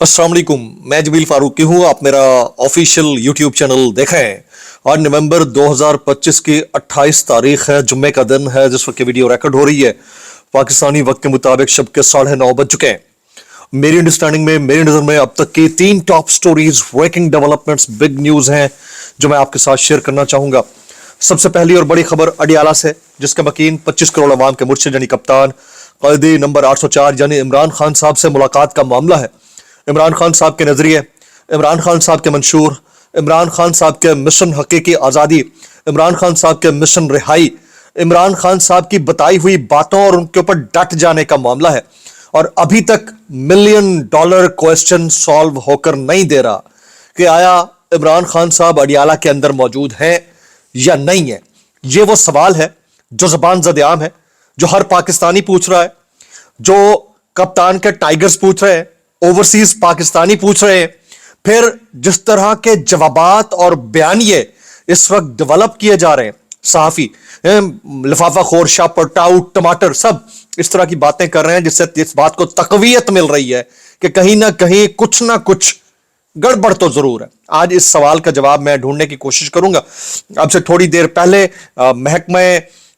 अस्सलाम वालेकुम, मैं जमील फारूकी हूँ। आप मेरा ऑफिशियल यूट्यूब चैनल देखें। आज नवंबर 2025 की 28 तारीख है, जुम्मे का दिन है जिस वक्त वीडियो रिकॉर्ड हो रही है। पाकिस्तानी वक्त के मुताबिक शब के 9:30 बज चुके हैं। मेरी अंडरस्टैंडिंग में, मेरी नज़र में अब तक की 3 top stories, breaking developments, big news हैं जो मैं आपके साथ शेयर करना चाहूँगा। सबसे पहली और बड़ी खबर अडियाला से, जिसके मकीन 25 करोड़ अवाम के मुर्शिद यानी कप्तान कैदी नंबर 804 यानी इमरान खान साहब से मुलाकात का मामला है। इमरान खान साहब के नजरिए, इमरान खान साहब के मंशूर, इमरान खान साहब के मिशन हकीकी आज़ादी, इमरान खान साहब के मिशन रिहाई, इमरान खान साहब की बताई हुई बातों और उनके ऊपर डट जाने का मामला है। और अभी तक $1 मिलियन क्वेश्चन सॉल्व होकर नहीं दे रहा कि आया इमरान खान साहब अडियाला के अंदर मौजूद हैं या नहीं है। ये वो सवाल है जो ज़बान ज़द-ए-आम है, जो हर पाकिस्तानी पूछ रहा है, जो कप्तान के टाइगर्स पूछ रहे हैं, ओवरसीज पाकिस्तानी पूछ रहे हैं। फिर जिस तरह के जवाबात और बयानिए इस वक्त डेवलप किए जा रहे हैं, सहाफी लिफाफा खोर, शापर, टाउट, टमाटर, सब इस तरह की बातें कर रहे हैं, जिससे इस बात को तकवीयत मिल रही है कि कहीं ना कहीं कुछ ना कुछ गड़बड़ तो जरूर है। आज इस सवाल का जवाब मैं ढूंढने की कोशिश करूंगा। अब से थोड़ी देर पहले महकमा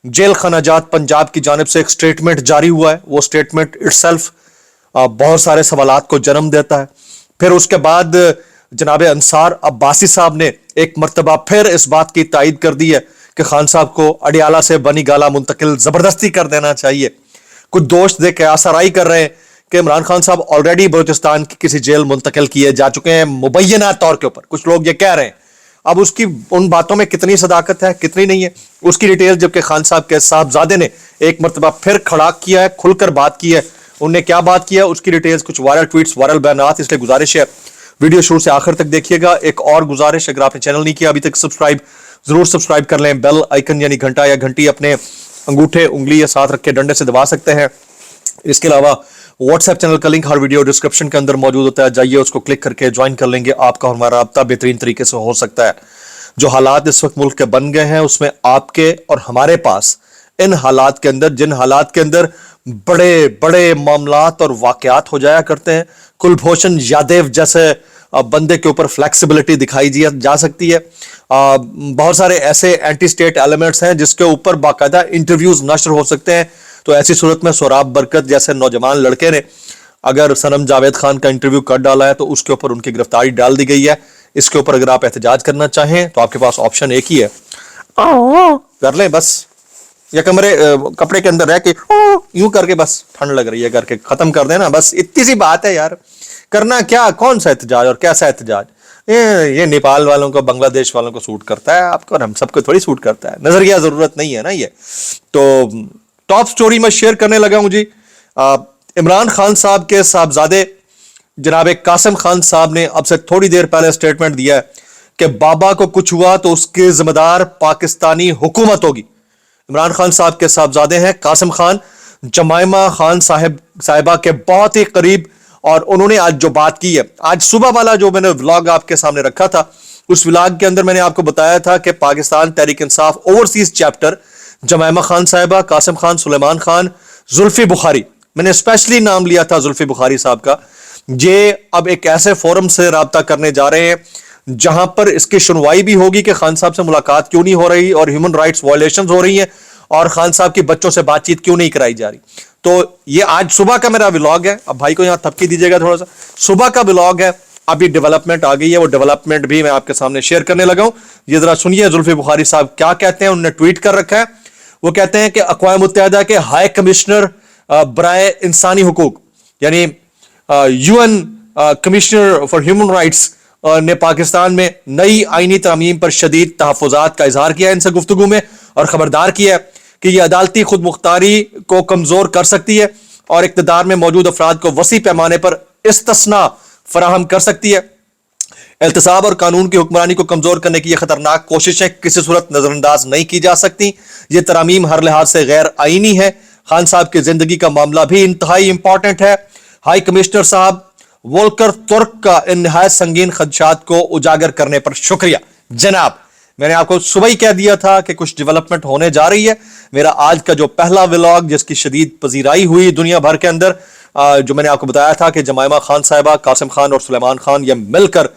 जेल खनाजात पंजाब की जानिब से एक स्टेटमेंट जारी हुआ है। वो स्टेटमेंट इटसेल्फ बहुत सारे सवालात को जन्म देता है। फिर उसके बाद जनाब अंसार अब्बासी साहब ने एक मर्तबा फिर इस बात की तायद कर दी है कि खान साहब को अडियाला से बनी गाला मुंतकिल जबरदस्ती कर देना चाहिए। कुछ दोस्त दे आसराई कर रहे हैं कि इमरान खान साहब ऑलरेडी बलूचिस्तान की किसी जेल मुंतकिल किए जा चुके हैं मुबैना तौर के ऊपर। कुछ लोग ये कह रहे हैं। अब उसकी उन बातों में कितनी सदाकत है, कितनी नहीं है, उसकी डिटेल जबकि खान साहब के साहबजादे ने एक मर्तबा फिर खड़ा किया है, खुलकर बात की है। उनने क्या बात किया, उसकी डिटेल्स, कुछ वायरल ट्वीट्स, वायरल बयानात, इसलिए गुजारिश है वीडियो शुरू से आखिर तक देखिएगा। एक और गुजारिश, अगर आपने चैनल नहीं किया अभी तक सब्सक्राइब जरूर सब्सक्राइब कर लें। बेल आइकन यानी घंटा या घंटी अपने अंगूठे, उंगली या साथ रख के डंडे से दबा सकते हैं। इसके अलावा व्हाट्सएप चैनल का लिंक हर वीडियो डिस्क्रिप्शन के अंदर मौजूद होता है, जाइए उसको क्लिक करके ज्वाइन कर लेंगे। आपका हमारा रब्ता बेहतरीन तरीके से हो सकता है। जो हालात इस वक्त मुल्क के बन गए हैं उसमें आपके और हमारे पास इन हालात के अंदर, जिन हालात के अंदर बड़े बड़े मामलात और वाकयात हो जाया करते हैं, कुलभूषण यादव जैसे बंदे के ऊपर फ्लेक्सिबिलिटी दिखाई जा सकती है। बहुत सारे ऐसे एंटी स्टेट एलिमेंट्स हैं जिसके ऊपर बाकायदा इंटरव्यूज नशर हो सकते हैं। तो ऐसी सूरत में सोराब बरकत जैसे नौजवान लड़के ने अगर सनम जावेद खान का इंटरव्यू कर डाला है तो उसके ऊपर उनकी गिरफ्तारी डाल दी गई है। इसके ऊपर अगर आप एहतजाज करना चाहें तो आपके पास ऑप्शन एक ही है, कर लें बस, या कपड़े के अंदर रह के यूं करके बस ठंड लग रही है करके खत्म कर देना। बस इतनी सी बात है यार, करना क्या, कौन सा एहतजाज और कैसा एहतजाज। ये नेपाल वालों को, बांग्लादेश वालों को सूट करता है, आपको और हम सबको थोड़ी सूट करता है। नजरिया जरूरत नहीं है ना ये। तो टॉप स्टोरी में शेयर करने लगा हूं जी। इमरान खान साहब के साहबजादे जनाब कासिम खान साहब ने अब से थोड़ी देर पहले स्टेटमेंट दिया है कि बाबा को कुछ हुआ तो उसके जिम्मेदार पाकिस्तानी हुकूमत होगी। इमरान खान साहब के साहबजादे हैं कासिम खान, जमाइमा खान साहिबा के बहुत ही करीब, और उन्होंने आज जो बात की है, आज सुबह वाला जो मैंने व्लॉग आपके सामने रखा था, उस व्लॉग के अंदर मैंने आपको बताया था कि पाकिस्तान तहरीक इंसाफ ओवरसीज चैप्टर जमाइमा खान साहिबा, कासिम खान, सुलेमान खान, जुल्फी बुखारी, मैंने स्पेशली नाम लिया था जुल्फी बुखारी साहब का। ये अब एक ऐसे फोरम से राब्ता करने जा रहे हैं जहां पर इसकी सुनवाई भी होगी कि खान साहब से मुलाकात क्यों नहीं हो रही और ह्यूमन राइट्स वायलेशंस हो रही हैं और खान साहब की बच्चों से बातचीत क्यों नहीं कराई जा रही। तो ये आज सुबह का मेरा व्लॉग है। अब भाई को यहां थपकी दीजिएगा थोड़ा सा, सुबह का व्लॉग है। अभी डेवलपमेंट आ गई है, वो डेवलपमेंट भी मैं आपके सामने शेयर करने लगा हूं। ये जरा सुनिए जुल्फी बुखारी साहब क्या कहते हैं। उन्होंने ट्वीट कर रखा है, वो कहते हैं कि अक़वाम मुत्तहिदा के हाई कमिश्नर बराए इंसानी हुकूक यानी UN commissioner for human rights ने पाकिस्तान में नई आईनी तरमीम पर शदीद तहफ़्फ़ुज़ात का इजहार किया है इनसे गुफ्तगू में, और खबरदार किया है कि यह अदालती खुद मुख्तारी को कमजोर कर सकती है और इक़्तिदार में मौजूद अफराद को वसी पैमाने पर इस्तिस्ना फराहम कर सकती है। एहतसाब और कानून की हुक्मरानी को कमजोर करने की यह खतरनाक कोशिशें किसी सूरत नजरअंदाज नहीं की जा सकती। यह तरामीम हर लिहाज से गैर आईनी है। खान साहब की जिंदगी का मामला भी इंतहाई इंपॉर्टेंट है। हाई कमिश्नर साहब वोल्कर तुर्क का इन निहायत संगीन खदशात को उजागर करने पर शुक्रिया। जनाब, मैंने आपको सुबह ही कह दिया था कि कुछ डेवलपमेंट होने जा रही है। मेरा आज का जो पहला व्लॉग जिसकी शदीद पजीराई हुई दुनिया भर के अंदर, जो मैंने आपको बताया था कि जमाइमा खान साहिबा, कासिम खान और सुलेमान खान ये मिलकर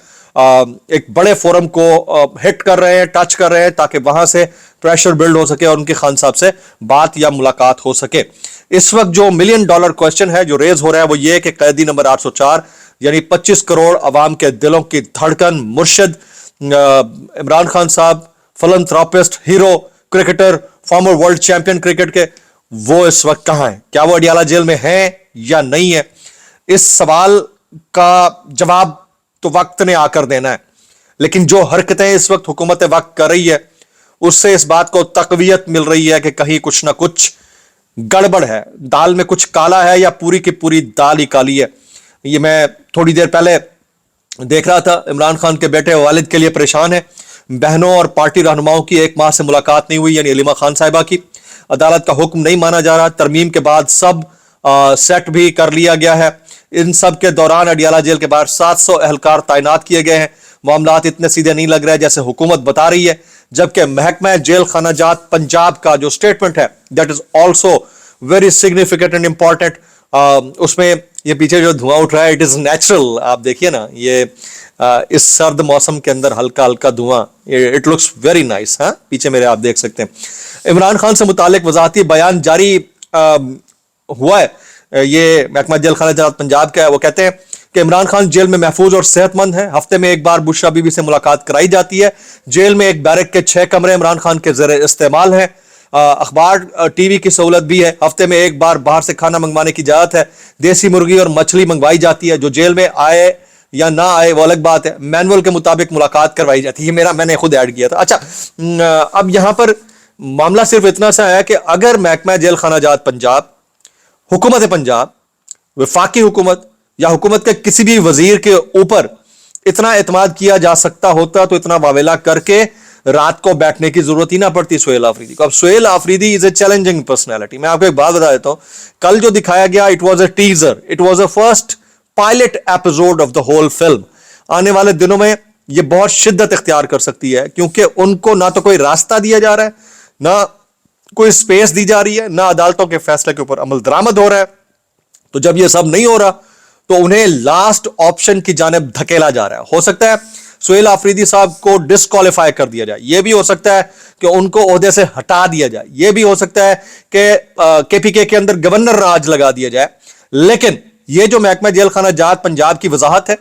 एक बड़े फोरम को हिट कर रहे हैं, टच कर रहे हैं, ताकि वहां से प्रेशर बिल्ड हो सके और उनके खान साहब से बात या मुलाकात हो सके। इस वक्त जो $1 मिलियन क्वेश्चन है जो रेज हो रहा है वो ये कि कैदी नंबर 804 यानी 25 करोड़ अवाम के दिलों की धड़कन, मुर्शिद इमरान खान साहब, philanthropist, hero, cricketer, farmer world champion cricket के, वो इस वक्त कहां है? क्या वो अडियाला जेल में है या नहीं है? इस सवाल का जवाब तो वक्त ने आकर देना है, लेकिन जो हरकतें इस वक्त हुकूमत वक्त कर रही है उससे इस बात को तकवीयत मिल रही है कि कहीं कुछ ना कुछ गड़बड़ है, दाल में कुछ काला है या पूरी की पूरी दाल ही काली है। ये मैं थोड़ी देर पहले देख रहा था, इमरान खान के बेटे वालिद के लिए परेशान है, बहनों और पार्टी रहनुमाओं की 1 माह से मुलाकात नहीं हुई, यानी अलीमा खान साहिबा की। अदालत का हुक्म नहीं माना जा रहा, तरमीम के बाद सब सेट भी कर लिया गया है। इन सब के दौरान अडियाला जेल के बाहर 700 एहलकार तैनात किए गए हैं। मामलात इतने सीधे नहीं लग रहे जैसे हुकूमत बता रही है, जबकि महकमा जेल खाना जात पंजाब का जो स्टेटमेंट है that is also very significant and important. उसमें ये पीछे जो धुआं उठ रहा है इट इज नेचुरल, आप देखिए ना, ये इस सर्द मौसम के अंदर हल्का हल्का धुआं, इट लुक्स वेरी नाइस। हाँ, पीछे मेरे आप देख सकते हैं। इमरान खान से मुतालिक वजाहती बयान जारी हुआ है, ये महकमा जेल खाना जात पंजाब का है। वो कहते हैं कि इमरान खान जेल में महफूज और सेहतमंद है। हफ्ते में एक बार बुशरा बीबी से मुलाकात कराई जाती है। जेल में एक बैरक के 6 कमरे इमरान खान के ज़ेरे इस्तेमाल हैं। अखबार टीवी की सहूलत भी है। हफ्ते में एक बार बाहर से खाना मंगवाने की इजाजत है। देसी मुर्गी और मछली मंगवाई जाती है। जो जेल में आए या ना आए वो अलग बात है। मैनुअल के मुताबिक मुलाकात करवाई जाती है। मैंने खुद ऐड किया था। अच्छा, अब यहां पर मामला सिर्फ इतना सा है कि अगर महकमा जेल खाना जात पंजाब, हुकूमत पंजाब, वफाकी हुकूमत या हुकूमत के किसी भी वजीर के ऊपर इतना एतमाद किया जा सकता होता तो इतना वावेला करके रात को बैठने की जरूरत ही ना पड़ती सुहेल आफरीदी को। अब Suhail Afridi is a challenging personality. मैं आपको एक बात बता देता हूं, कल जो दिखाया गया it was a teaser, it was a first pilot episode of the whole film. आने वाले दिनों में यह बहुत शिद्दत इख्तियार कर सकती है, क्योंकि उनको ना तो कोई रास्ता दिया जा रहा है, ना कोई स्पेस दी जा रही है, ना अदालतों के फैसले के ऊपर अमल दरामद हो रहा है। तो जब यह सब नहीं हो रहा तो उन्हें लास्ट ऑप्शन की जानिब धकेला जा रहा है। हो सकता है सुहेल आफरीदी साहब को डिस्क्वालीफाई कर दिया जाए, यह भी हो सकता है कि उनको ओहदे से हटा दिया जाए, यह भी हो सकता है कि केपीके के अंदर गवर्नर राज लगा दिया जाए। लेकिन यह जो महकमा जेल खाना जात पंजाब की वजाहत है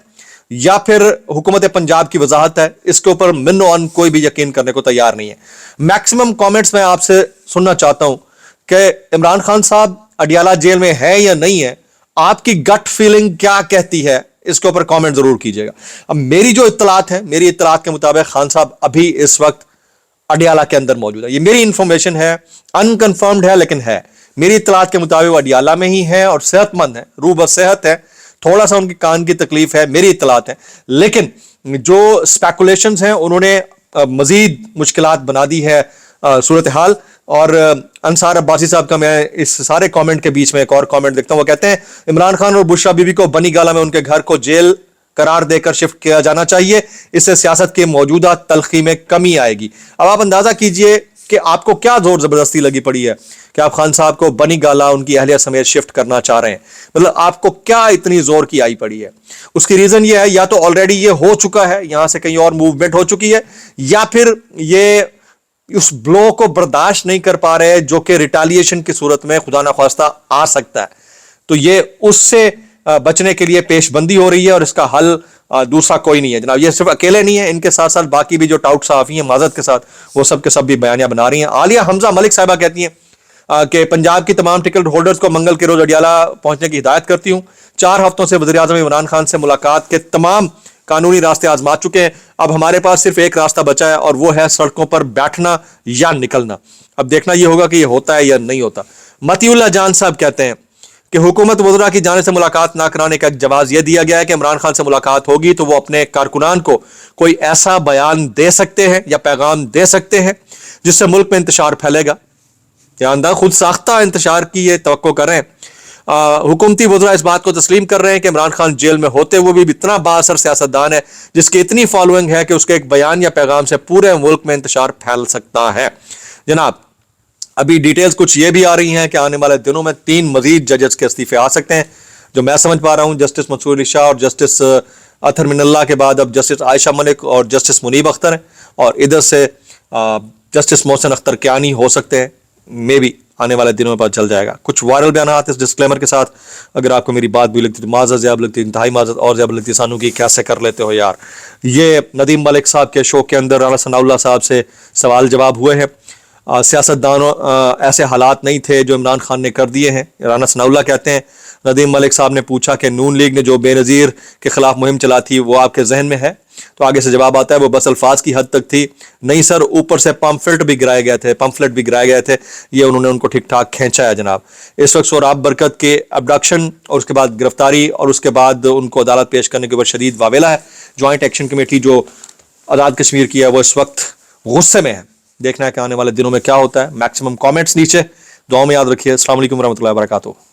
या फिर हुकूमत पंजाब की वजाहत है, इसके ऊपर मिन्नो अन कोई भी यकीन करने को तैयार नहीं है। मैक्सिमम कमेंट्स मैं आपसे सुनना चाहता हूं कि इमरान खान साहब अडियाला जेल में है या नहीं है, आपकी गट फीलिंग क्या कहती है, इसके ऊपर कमेंट जरूर कीजिएगा। अब मेरी जो इत्तलात है, मेरी इत्तलात के मुताबिक खान साहब अभी इस वक्त अडियाला के अंदर मौजूद है। ये मेरी इंफॉर्मेशन है, अनकंफर्म्ड है, लेकिन है मेरी इत्तलात के मुताबिक अडियाला में ही है और सेहतमंद है, रूह बसेहत है। थोड़ा सा उनकी कान की तकलीफ है, मेरी इत्तलात है, लेकिन जो स्पेकुलेशंस हैं उन्होंने मजीद मुश्किलात बना दी है सूरत हाल। और अंसार अब्बासी साहब का मैं इस सारे कमेंट के बीच में एक और कमेंट देखता हूं। वो कहते हैं इमरान खान और बुशरा बीबी को बनी गाला में उनके घर को जेल करार देकर शिफ्ट किया जाना चाहिए, इससे सियासत के मौजूदा तलखी में कमी आएगी। अब आप अंदाजा कीजिए कि आपको क्या जोर जबरदस्ती लगी पड़ी है कि आप खान साहब को बनी गाला उनकी अहलिया समेत शिफ्ट करना चाह रहे हैं। मतलब आपको क्या इतनी जोर की आई पड़ी है? उसकी रीजन ये है या तो ऑलरेडी ये हो चुका है, यहां से कहीं और मूवमेंट हो चुकी है, या फिर ये उस ब्लो को बर्दाश्त नहीं कर पा रहे जो कि रिटालिएशन की सूरत में खुदा ना खास्ता आ सकता है। तो ये उससे बचने के लिए पेशबंदी हो रही है और इसका हल दूसरा कोई नहीं है जनाब। ये सिर्फ अकेले नहीं है, इनके साथ साथ बाकी भी जो टाउट सहाफी हैं माजरत के साथ, वो सब के सब भी बयानियां बना रही हैं। आलिया हमजा मलिक साहिबा कहती हैं कि पंजाब की तमाम टिकट होल्डर्स को मंगल के रोज अडियाला पहुंचने की हिदायत करती हूं। 4 हफ्तों से वज़ीर आज़म इमरान खान से मुलाकात के तमाम कानूनी रास्ते आजमा चुके हैं। अब हमारे पास सिर्फ एक रास्ता बचा है और वो है सड़कों पर बैठना या निकलना। अब देखना यह होगा कि यह होता है या नहीं होता। मतीउल्लाह जान साहब कहते हैं कि हुकूमत वज़रा की जाने से मुलाकात ना कराने का जवाब यह दिया गया है कि इमरान खान से मुलाकात होगी तो वो अपने कारकुनान को कोई ऐसा बयान दे सकते हैं या पैगाम दे सकते हैं जिससे मुल्क में इंतशार फैलेगा। ध्यानदार खुद साख्ता इंतशार की ये तवक्को कर रहे हैं। हुकूमती वज़रा इस बात को तस्लीम कर रहे हैं कि इमरान खान जेल में होते हुए भी इतना बाअसर सियासतदान है जिसकी इतनी फॉलोइंग है कि उसके एक बयान या पैगाम से पूरे मुल्क में इंतशार फैल सकता है। जनाब, अभी डिटेल्स कुछ ये भी आ रही हैं कि आने वाले दिनों में 3 मजीद जजेस के इस्तीफे आ सकते हैं। جو میں سمجھ پا رہا ہوں جسٹس منصور علی شاہ اور جسٹس اطہر من اللہ کے بعد اب جسٹس عائشہ ملک اور جسٹس منیب اختر ہیں, اور ادھر سے جسٹس محسن اختر کیانی ہو سکتے ہیں. مے بی آنے والے دنوں میں پتہ چل جائے گا. کچھ وائرل بیانات اس ڈسکلیمر کے ساتھ, اگر آپ کو میری بات بھی لگتی تو معذرت زیادہ لگتی, انتہائی معذرت اور زیادہ لگتی, سانو کی کیسے کر لیتے ہو یار. یہ ندیم ملک صاحب کے شو کے اندر رانا ثناء اللہ صاحب سے سوال جواب ہوئے ہیں. سیاستدانوں ایسے حالات نہیں تھے جو عمران خان نے کر دیے ہیں. رانا ثناء اللہ کہتے ہیں ندیم ملک صاحب نے پوچھا کہ نون لیگ نے جو بے نظیر کے خلاف مہم چلا تھی وہ آپ کے ذہن میں ہے؟ تو آگے سے جواب آتا ہے وہ بس الفاظ کی حد تک تھی. نہیں سر, اوپر سے پمفلٹ بھی گرائے گئے تھے, یہ انہوں نے ان کو ٹھیک ٹھاک کھینچا ہے جناب. اس وقت سہراب برکت کے ابڈکشن اور اس کے بعد گرفتاری اور اس کے بعد ان کو عدالت پیش کرنے کے اوپر شدید واویلا ہے. جوائنٹ ایکشن کمیٹی جو آزاد کشمیر کی ہے وہ اس وقت غصے میں ہے. دیکھنا ہے کہ آنے والے دنوں میں کیا ہوتا ہے. میکسیمم کامنٹس نیچے, دعاؤں میں یاد رکھیے. السلام علیکم ورحمۃ اللہ وبرکاتہ.